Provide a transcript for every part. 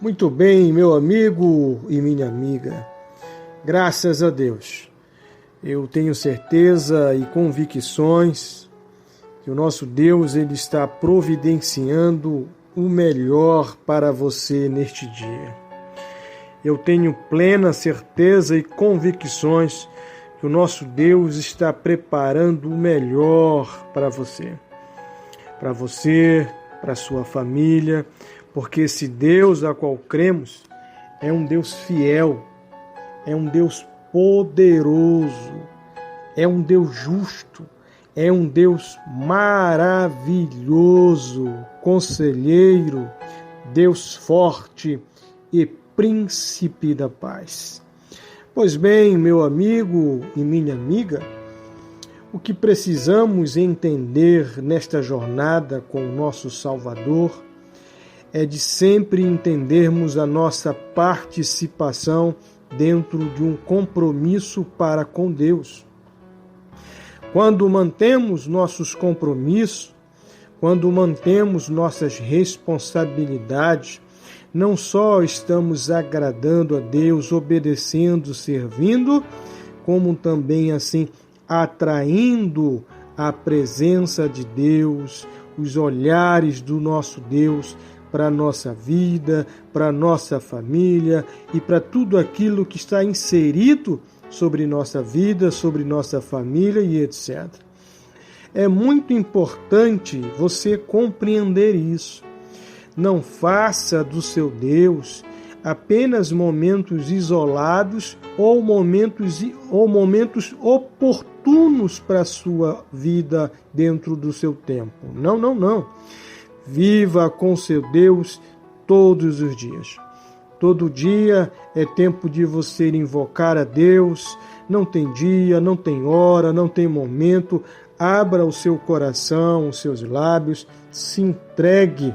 Muito bem, meu amigo e minha amiga. Graças a Deus. Eu tenho certeza e convicções que o nosso Deus ele está providenciando o melhor para você neste dia. Eu tenho plena certeza e convicções que o nosso Deus está preparando o melhor para você. Para você, para sua família, porque esse Deus a qual cremos é um Deus fiel, é um Deus poderoso, é um Deus justo, é um Deus maravilhoso, conselheiro, Deus forte e príncipe da paz. Pois bem, meu amigo e minha amiga, o que precisamos entender nesta jornada com o nosso Salvador é de sempre entendermos a nossa participação dentro de um compromisso para com Deus. Quando mantemos nossos compromissos, quando mantemos nossas responsabilidades, não só estamos agradando a Deus, obedecendo, servindo, como também assim atraindo a presença de Deus, os olhares do nosso Deus para a nossa vida, para a nossa família e para tudo aquilo que está inserido sobre nossa vida, sobre nossa família e etc. É muito importante você compreender isso. Não faça do seu Deus apenas momentos isolados ou momentos oportunos para a sua vida dentro do seu tempo. Não. Viva com seu Deus todos os dias. Todo dia é tempo de você invocar a Deus. Não tem dia, não tem hora, não tem momento. Abra o seu coração, os seus lábios, se entregue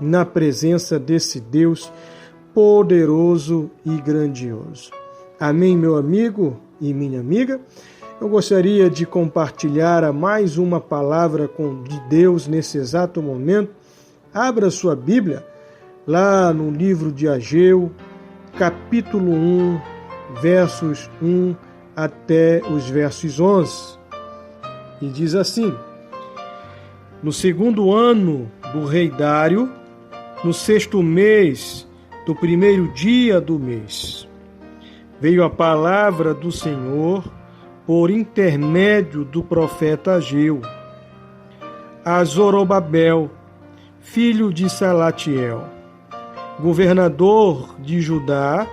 na presença desse Deus poderoso e grandioso. Amém, meu amigo e minha amiga? Eu gostaria de compartilhar mais uma palavra de Deus nesse exato momento. Abra sua Bíblia lá no livro de Ageu, capítulo 1, versos 1 até os versos 11. E diz assim: No segundo ano do rei Dário, no sexto mês do primeiro dia do mês, veio a palavra do Senhor por intermédio do profeta Ageu, a Zorobabel, filho de Salatiel, governador de Judá,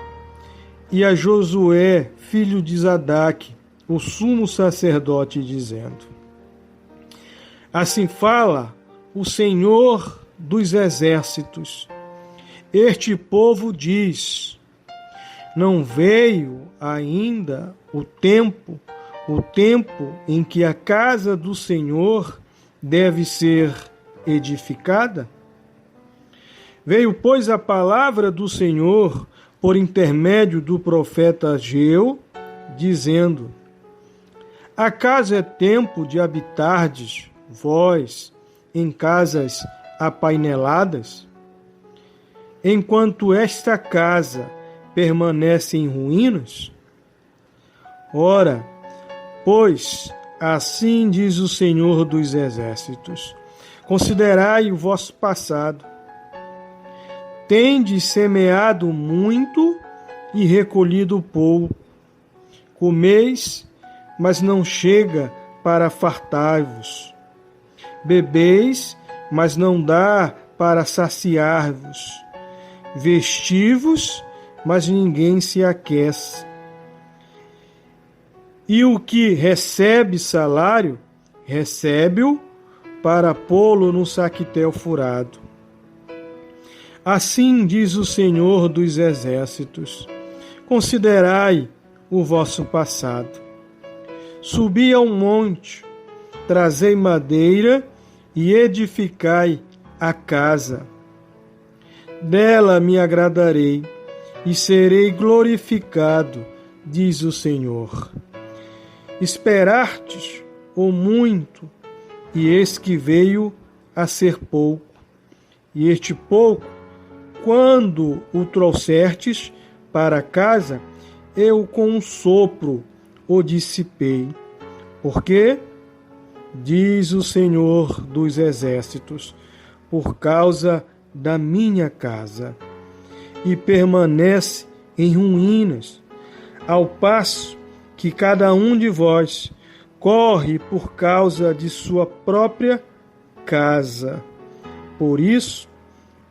e a Josué, filho de Zadaque, o sumo sacerdote, dizendo: Assim fala o Senhor dos exércitos. Este povo diz: Não veio ainda o tempo em que a casa do Senhor deve ser edificada? Veio, pois, a palavra do Senhor por intermédio do profeta Ageu, dizendo: Acaso é tempo de habitardes vós em casas apaineladas? Enquanto esta casa permanece em ruínas? Ora, pois, assim diz o Senhor dos Exércitos: Considerai o vosso passado. Tendes semeado muito e recolhido pouco. Comeis, mas não chega para fartar-vos. Bebeis, mas não dá para saciar-vos. Vestivos, mas ninguém se aquece. E o que recebe salário, recebe-o para pô-lo no saquetel furado. Assim diz o Senhor dos Exércitos: Considerai o vosso passado. Subi a um monte, trazei madeira e edificai a casa. Dela me agradarei e serei glorificado, diz o Senhor. Esperastes o muito, e eis que veio a ser pouco, e este pouco quando o trouxertes para casa, eu com um sopro o dissipei. Porque, diz o Senhor dos Exércitos, por causa da minha casa, e permanece em ruínas, ao passo que cada um de vós corre por causa de sua própria casa. Por isso,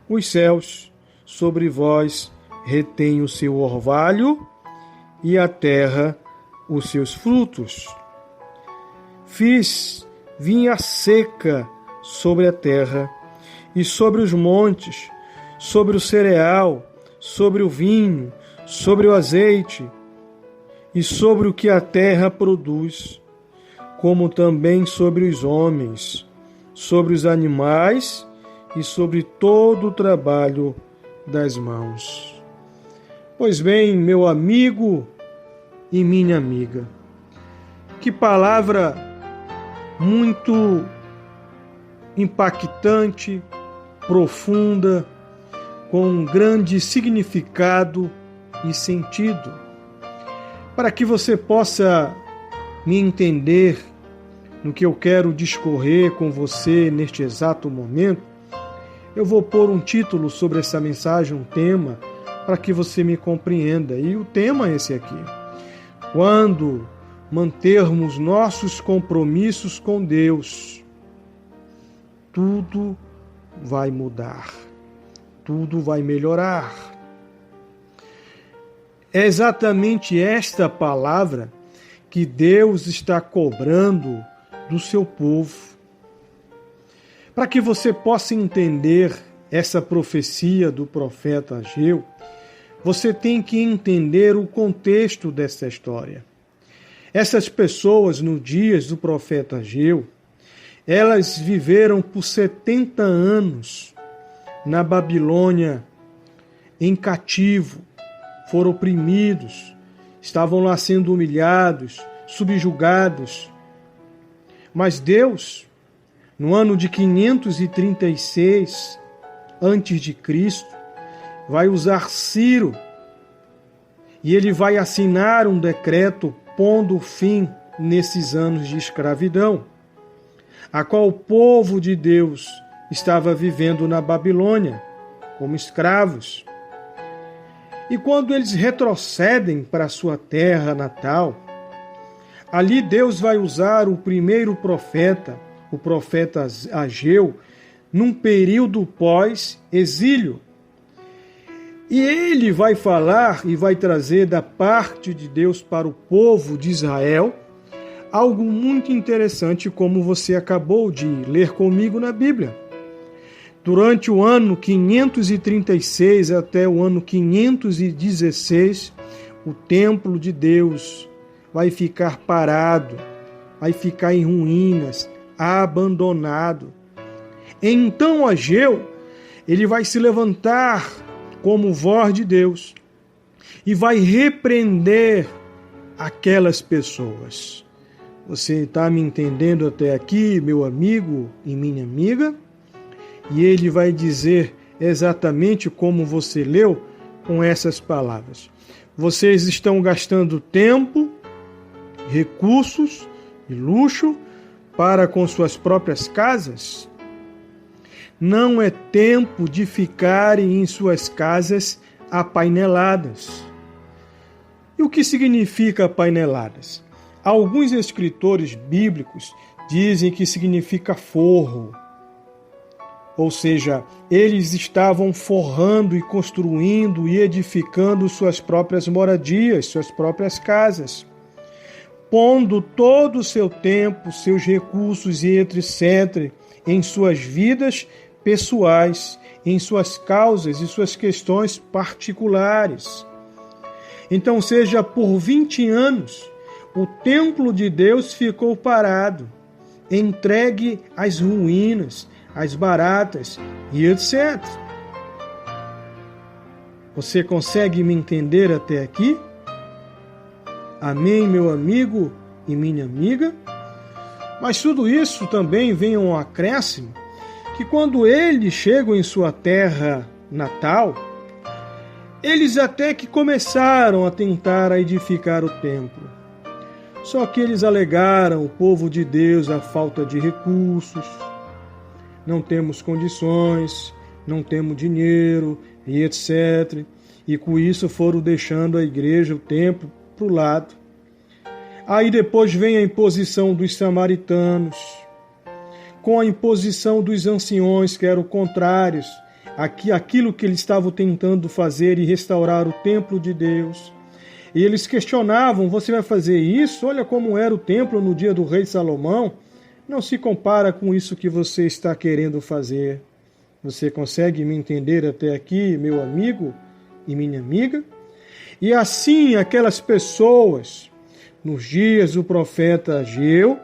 os céus sobre vós retêm o seu orvalho e a terra os seus frutos. Fiz vinha seca sobre a terra e sobre os montes, sobre o cereal, sobre o vinho, sobre o azeite e sobre o que a terra produz, como também sobre os homens, sobre os animais e sobre todo o trabalho das mãos. Pois bem, meu amigo e minha amiga, que palavra muito impactante, profunda, com um grande significado e sentido. Para que você possa me entender no que eu quero discorrer com você neste exato momento, eu vou pôr um título sobre essa mensagem, um tema, para que você me compreenda. E o tema é esse aqui: quando mantermos nossos compromissos com Deus, tudo vai mudar, tudo vai melhorar. É exatamente esta palavra que Deus está cobrando do seu povo. Para que você possa entender essa profecia do profeta Ageu, você tem que entender o contexto dessa história. Essas pessoas, no dias do profeta Ageu, elas viveram por 70 anos na Babilônia, em cativo, foram oprimidos, estavam lá sendo humilhados, subjugados. Mas Deus, no ano de 536 a.C., vai usar Ciro e ele vai assinar um decreto pondo fim nesses anos de escravidão, a qual o povo de Deus estava vivendo na Babilônia como escravos. E quando eles retrocedem para a sua terra natal, ali Deus vai usar o primeiro profeta, o profeta Ageu, num período pós-exílio. E ele vai falar e vai trazer da parte de Deus para o povo de Israel algo muito interessante, como você acabou de ler comigo na Bíblia. Durante o ano 536 até o ano 516, o templo de Deus vai ficar parado, vai ficar em ruínas, abandonado. Então Ageu, ele vai se levantar como voz de Deus e vai repreender aquelas pessoas. Você está me entendendo até aqui, meu amigo e minha amiga? E ele vai dizer exatamente como você leu com essas palavras: vocês estão gastando tempo, recursos e luxo para com suas próprias casas? Não é tempo de ficarem em suas casas apaineladas. E o que significa apaineladas? Alguns escritores bíblicos dizem que significa forro. Ou seja, eles estavam forrando e construindo e edificando suas próprias moradias, suas próprias casas, pondo todo o seu tempo, seus recursos e etc. em suas vidas pessoais, em suas causas e suas questões particulares. Então, seja por 20 anos, o templo de Deus ficou parado, entregue às ruínas, às baratas e etc. Você consegue me entender até aqui? Amém, meu amigo e minha amiga? Mas tudo isso também vem um acréscimo, que quando eles chegam em sua terra natal, eles até que começaram a tentar edificar o templo. Só que eles alegaram, o povo de Deus, a falta de recursos, não temos condições, não temos dinheiro e etc. E com isso foram deixando a igreja, o templo, para o lado. Aí depois vem a imposição dos samaritanos, com a imposição dos anciões, que eram contrários àquilo que eles estavam tentando fazer e restaurar o templo de Deus. E eles questionavam, você vai fazer isso? Olha como era o templo no dia do rei Salomão. Não se compara com isso que você está querendo fazer. Você consegue me entender até aqui, meu amigo e minha amiga? E assim aquelas pessoas, nos dias do profeta Ageu,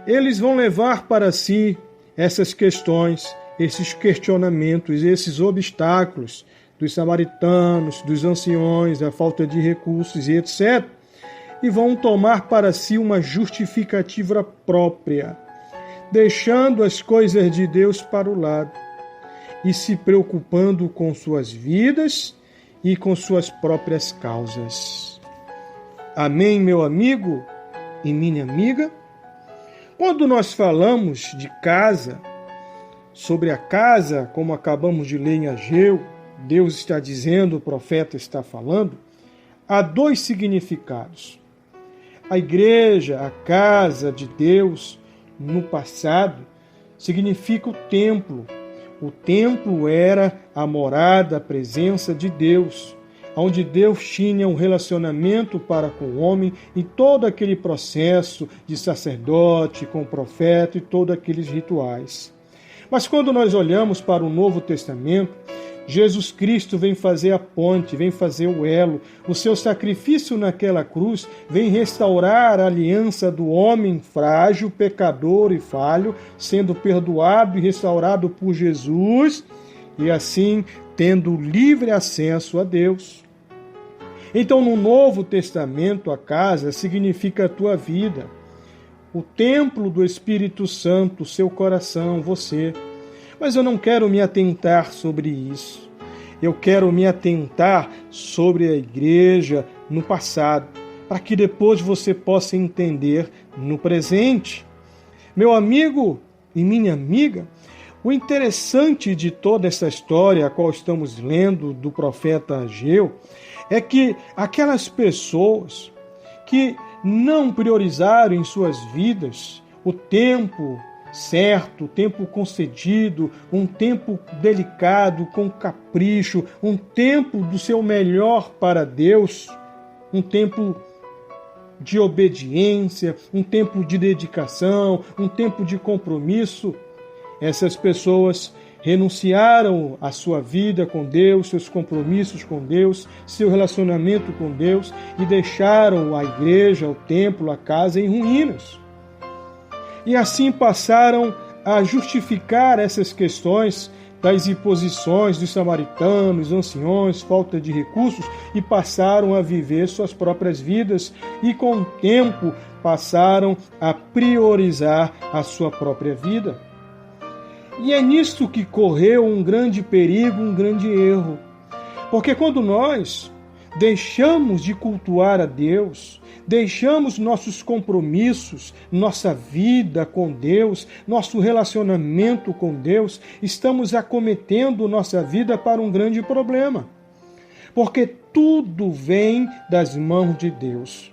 eles vão levar para si essas questões, esses questionamentos, esses obstáculos dos samaritanos, dos anciões, a falta de recursos e etc., e vão tomar para si uma justificativa própria, deixando as coisas de Deus para o lado e se preocupando com suas vidas e com suas próprias causas. Amém, meu amigo e minha amiga? Quando nós falamos de casa, sobre a casa, como acabamos de ler em Ageu, Deus está dizendo, o profeta está falando, há dois significados. A igreja, a casa de Deus, no passado, significa o templo. O templo era a morada, a presença de Deus, onde Deus tinha um relacionamento para com o homem e todo aquele processo de sacerdote com o profeta e todos aqueles rituais. Mas quando nós olhamos para o Novo Testamento, Jesus Cristo vem fazer a ponte, vem fazer o elo. O seu sacrifício naquela cruz vem restaurar a aliança do homem frágil, pecador e falho, sendo perdoado e restaurado por Jesus, e assim tendo livre acesso a Deus. Então, no Novo Testamento, a casa significa a tua vida, o templo do Espírito Santo, seu coração, você. Mas eu não quero me atentar sobre isso. Eu quero me atentar sobre a igreja no passado, para que depois você possa entender no presente. Meu amigo e minha amiga, o interessante de toda essa história a qual estamos lendo do profeta Ageu é que aquelas pessoas que não priorizaram em suas vidas o tempo certo, o tempo concedido, um tempo delicado, com capricho, um tempo do seu melhor para Deus, um tempo de obediência, um tempo de dedicação, um tempo de compromisso. Essas pessoas renunciaram à sua vida com Deus, seus compromissos com Deus, seu relacionamento com Deus e deixaram a igreja, o templo, a casa em ruínas. E assim passaram a justificar essas questões das imposições dos samaritanos, anciões, falta de recursos, e passaram a viver suas próprias vidas e com o tempo passaram a priorizar a sua própria vida. E é nisto que correu um grande perigo, um grande erro. Porque quando nós deixamos de cultuar a Deus, deixamos nossos compromissos, nossa vida com Deus, nosso relacionamento com Deus, estamos acometendo nossa vida para um grande problema. Porque tudo vem das mãos de Deus.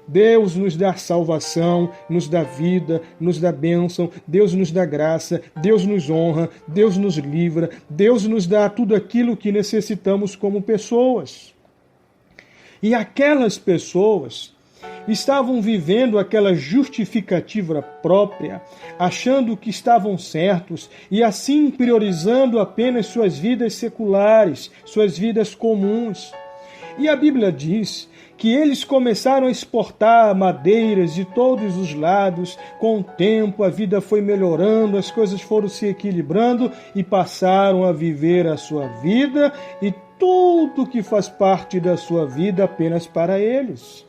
Deus nos dá salvação, nos dá vida, nos dá bênção, Deus nos dá graça, Deus nos honra, Deus nos livra, Deus nos dá tudo aquilo que necessitamos como pessoas. E aquelas pessoas estavam vivendo aquela justificativa própria, achando que estavam certos e assim priorizando apenas suas vidas seculares, suas vidas comuns. E a Bíblia diz que eles começaram a exportar madeiras de todos os lados. Com o tempo, a vida foi melhorando, as coisas foram se equilibrando e passaram a viver a sua vida e tudo que faz parte da sua vida apenas para eles.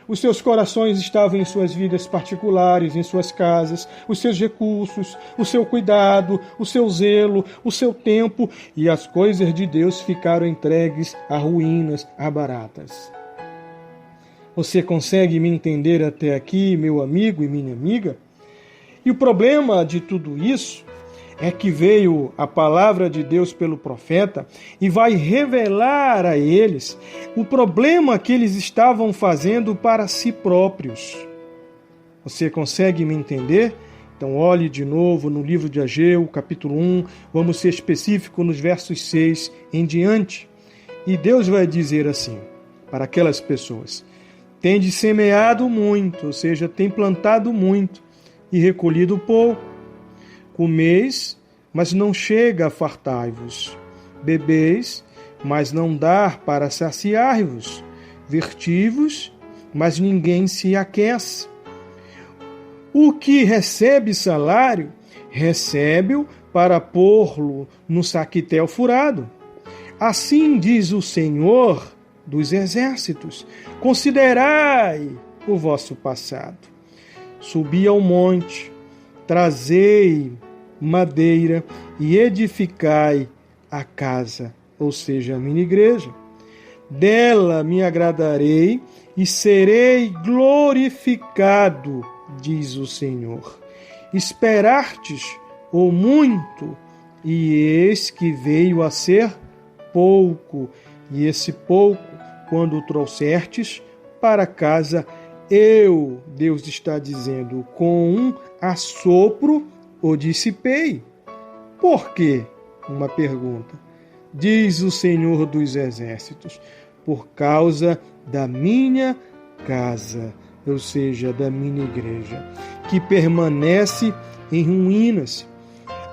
Os seus corações estavam em suas vidas particulares, em suas casas, os seus recursos, o seu cuidado, o seu zelo, o seu tempo, e as coisas de Deus ficaram entregues a ruínas, a baratas. Você consegue me entender até aqui, meu amigo e minha amiga? E o problema de tudo isso é que veio a palavra de Deus pelo profeta e vai revelar a eles o problema que eles estavam fazendo para si próprios. Você consegue me entender? Então olhe de novo no livro de Ageu, capítulo 1, vamos ser específicos nos versos 6 em diante. E Deus vai dizer assim para aquelas pessoas: tende semeado muito, ou seja, tem plantado muito e recolhido pouco. Comeis, mas não chega a fartai-vos. Bebeis, mas não dá para saciar-vos. Verti-vos, mas ninguém se aquece. O que recebe salário, recebe-o para pôr-lo no saquitel furado. Assim diz o Senhor dos Exércitos: considerai o vosso passado. Subi ao monte, trazei madeira e edificai a casa, ou seja, a minha igreja. Dela me agradarei e serei glorificado, diz o Senhor. Esperastes o muito, e eis que veio a ser pouco, e esse pouco, quando o trouxertes para casa, eu, Deus está dizendo, com um assopro o dissipei. Por quê? Uma pergunta. Diz o Senhor dos Exércitos: por causa da minha casa, ou seja, da minha igreja, que permanece em ruínas,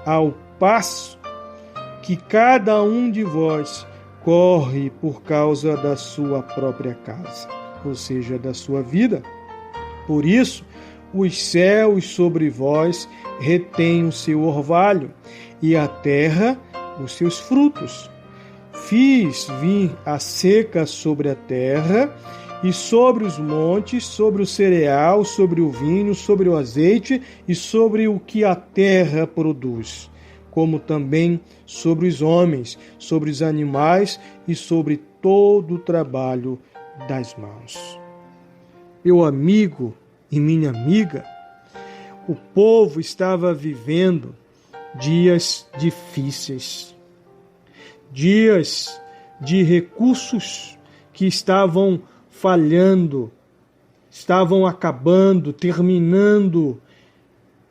ao passo que cada um de vós corre por causa da sua própria casa, ou seja, da sua vida. Por isso, os céus sobre vós retêm o seu orvalho, e a terra os seus frutos. Fiz vir a seca sobre a terra, e sobre os montes, sobre o cereal, sobre o vinho, sobre o azeite, e sobre o que a terra produz, como também sobre os homens, sobre os animais e sobre todo o trabalho das mãos. Meu amigo e minha amiga, o povo estava vivendo dias difíceis, dias de recursos que estavam falhando, estavam acabando, terminando,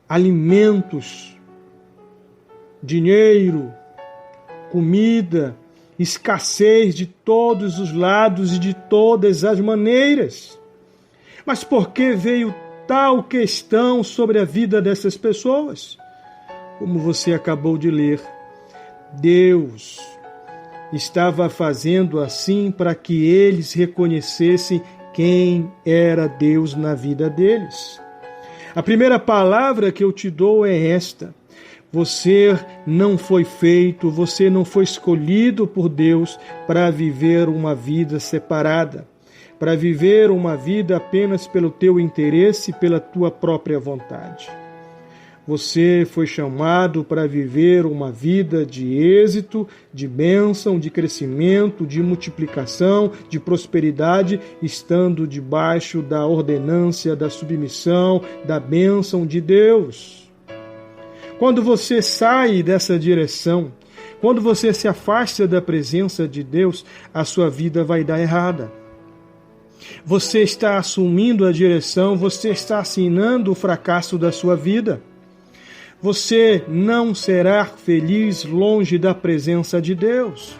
alimentos, dinheiro, comida, escassez de todos os lados e de todas as maneiras. Mas por que veio tal questão sobre a vida dessas pessoas? Como você acabou de ler, Deus estava fazendo assim para que eles reconhecessem quem era Deus na vida deles. A primeira palavra que eu te dou é esta: você não foi feito, você não foi escolhido por Deus para viver uma vida separada, para viver uma vida apenas pelo teu interesse e pela tua própria vontade. Você foi chamado para viver uma vida de êxito, de bênção, de crescimento, de multiplicação, de prosperidade, estando debaixo da ordenância, da submissão, da bênção de Deus. Quando você sai dessa direção, quando você se afasta da presença de Deus, a sua vida vai dar errada. Você está assumindo a direção, você está assinando o fracasso da sua vida. Você não será feliz longe da presença de Deus.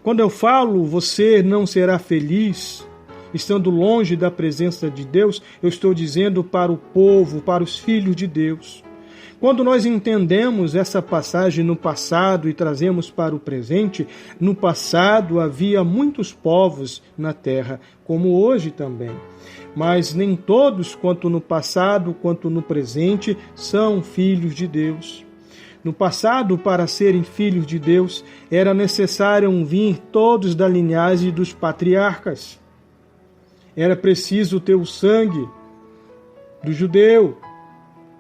Quando eu falo você não será feliz estando longe da presença de Deus, eu estou dizendo para o povo, para os filhos de Deus. Quando nós entendemos essa passagem no passado e trazemos para o presente, no passado havia muitos povos na terra, como hoje também. Mas nem todos, quanto no passado, quanto no presente, são filhos de Deus. No passado, para serem filhos de Deus, era necessário vir todos da linhagem dos patriarcas. era preciso ter o sangue do judeu,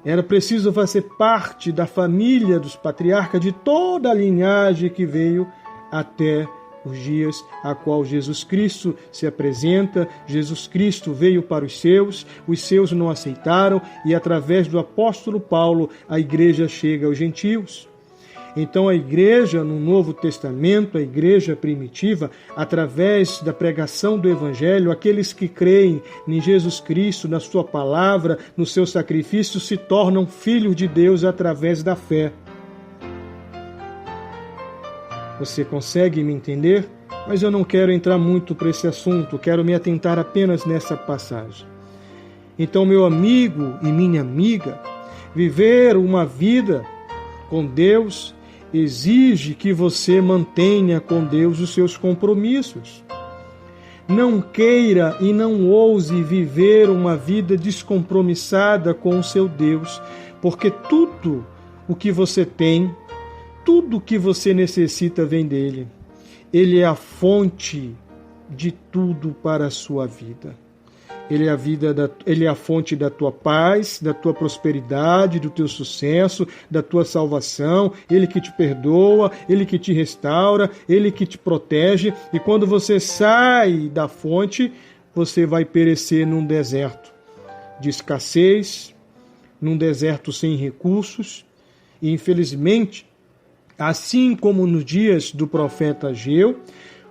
era preciso fazer parte da família dos patriarcas, de toda a linhagem que veio até os dias a qual Jesus Cristo se apresenta. Jesus Cristo veio para os seus não aceitaram, e através do apóstolo Paulo a igreja chega aos gentios. Então a igreja no Novo Testamento, a igreja primitiva, através da pregação do Evangelho, aqueles que creem em Jesus Cristo, na sua palavra, no seu sacrifício, se tornam filhos de Deus através da fé. Você consegue me entender? Mas eu não quero entrar muito para esse assunto, quero me atentar apenas nessa passagem. Então, meu amigo e minha amiga, viver uma vida com Deus exige que você mantenha com Deus os seus compromissos. Não queira e não ouse viver uma vida descompromissada com o seu Deus, porque tudo o que você tem, tudo o que você necessita vem dele. Ele é a fonte de tudo para a sua vida. Ele é a fonte da tua paz, da tua prosperidade, do teu sucesso, da tua salvação. Ele que te perdoa, Ele que te restaura, Ele que te protege. E quando você sai da fonte, você vai perecer num deserto de escassez, num deserto sem recursos. E infelizmente, assim como nos dias do profeta Ageu,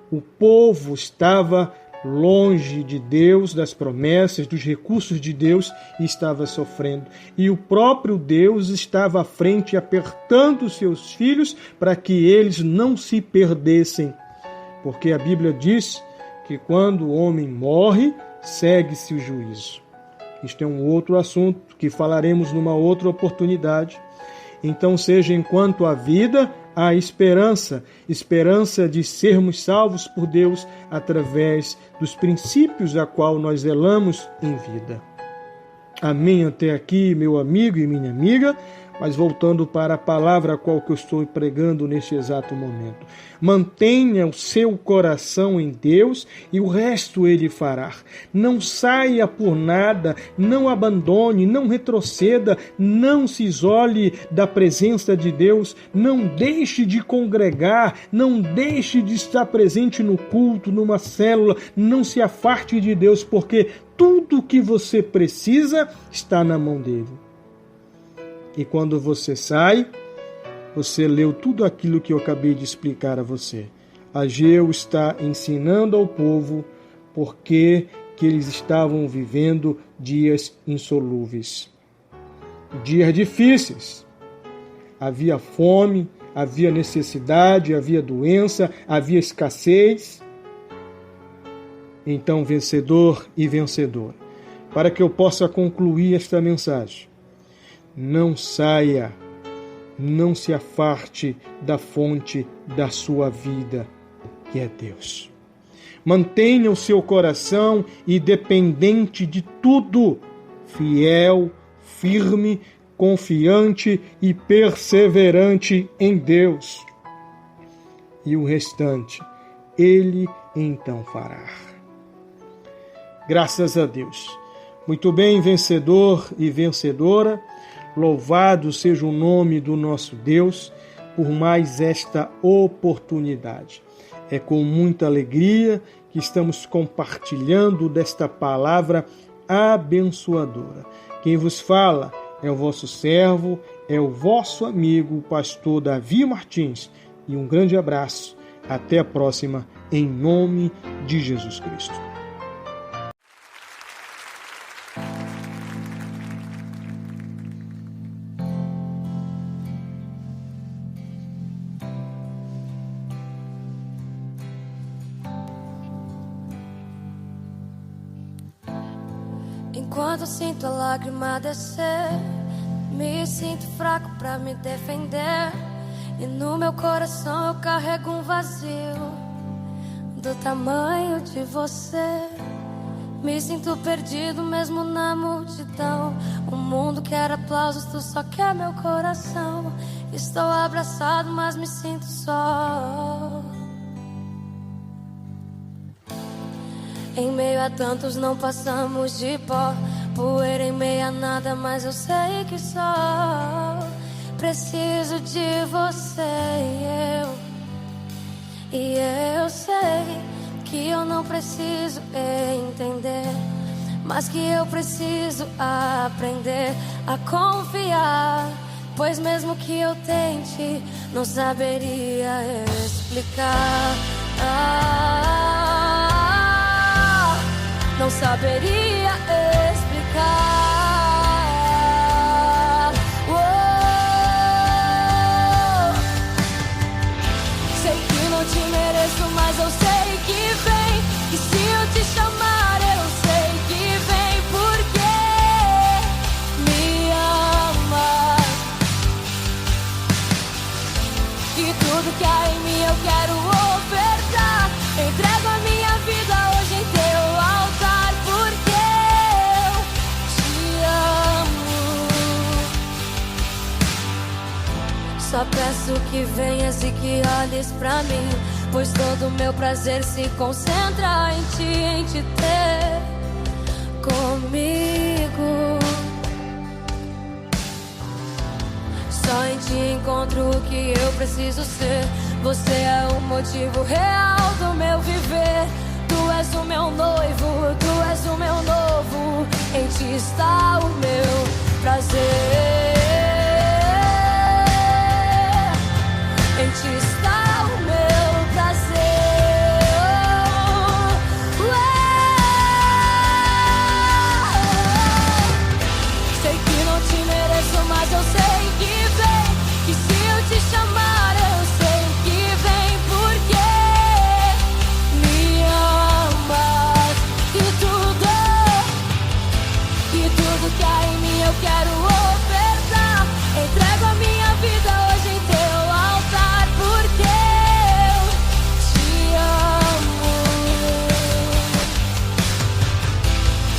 o povo estava longe de Deus, das promessas, dos recursos de Deus, e estava sofrendo. E o próprio Deus estava à frente, apertando seus filhos para que eles não se perdessem. Porque a Bíblia diz que quando o homem morre, segue-se o juízo. Isto é um outro assunto que falaremos numa outra oportunidade. Então, seja enquanto a vida, a esperança de sermos salvos por Deus através dos princípios a qual nós zelamos em vida. Amém até aqui, meu amigo e minha amiga. Mas voltando para a palavra a qual que eu estou pregando neste exato momento. Mantenha o seu coração em Deus e o resto Ele fará. Não saia por nada, não abandone, não retroceda, não se isole da presença de Deus, não deixe de congregar, não deixe de estar presente no culto, numa célula, não se afarte de Deus, porque tudo que você precisa está na mão dele. E quando você sai, você leu tudo aquilo que eu acabei de explicar a você. Ageu está ensinando ao povo porque que eles estavam vivendo dias insolúveis. Dias difíceis. Havia fome, havia necessidade, havia doença, havia escassez. Então, vencedor e vencedora, para que eu possa concluir esta mensagem, não saia, não se afarte da fonte da sua vida, que é Deus. Mantenha o seu coração independente de tudo, fiel, firme, confiante e perseverante em Deus. E o restante, Ele então fará. Graças a Deus. Muito bem, vencedor e vencedora. Louvado seja o nome do nosso Deus por mais esta oportunidade. É com muita alegria que estamos compartilhando desta palavra abençoadora. Quem vos fala é o vosso servo, é o vosso amigo, o pastor Davi Martins. E um grande abraço. Até a próxima, em nome de Jesus Cristo. Enquanto eu sinto a lágrima descer, me sinto fraco pra me defender. E no meu coração eu carrego um vazio do tamanho de você. Me sinto perdido mesmo na multidão. O mundo quer aplausos, tu só quer meu coração. Estou abraçado, mas me sinto só. Em meio a tantos não passamos de pó, poeira em meio a nada, mas eu sei que só preciso de você. E eu sei que eu não preciso entender, mas que eu preciso aprender a confiar. Pois mesmo que eu tente, não saberia explicar. Não saberia explicar. Sei que não te mereço, mas eu sei que vem. E se eu te chamar, eu sei que vem. Porque me ama. E tudo que há em mim eu quero ofertar. Entrego a minha vida hoje em teu altar, porque eu te amo. Só peço que venhas e que olhes pra mim, pois todo meu prazer se concentra em te ter comigo. Só em ti encontro o que eu preciso ser. Você é o motivo real do meu viver. Tu és o meu noivo, tu és o meu novo. Em ti está o meu prazer. Em ti está o meu prazer. Sei que não te mereço, mas eu sei que vem. E se eu te chamar, eu sei que vem. Porque me amas. E tudo que há em mim eu quero ofertar. Entrego a minha vida hoje em teu altar, porque eu te amo.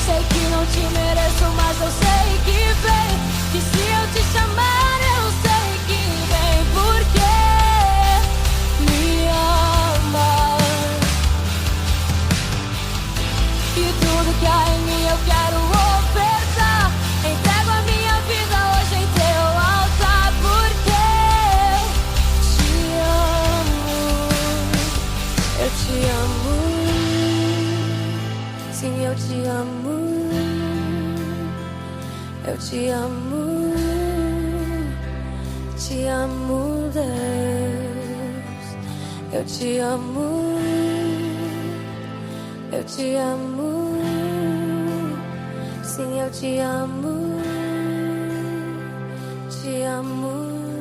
Sei que não te mereço, mas eu sei que vem. E se eu te chamar, eu sei que vem. Porque me amas. E tudo que há em mim eu quero ofertar. Entrego a minha vida hoje em teu altar, porque eu te amo. Eu te amo. Sim, eu te amo. Eu te amo. Te amo, Deus. Eu te amo. Eu te amo. Sim, eu te amo. Te amo.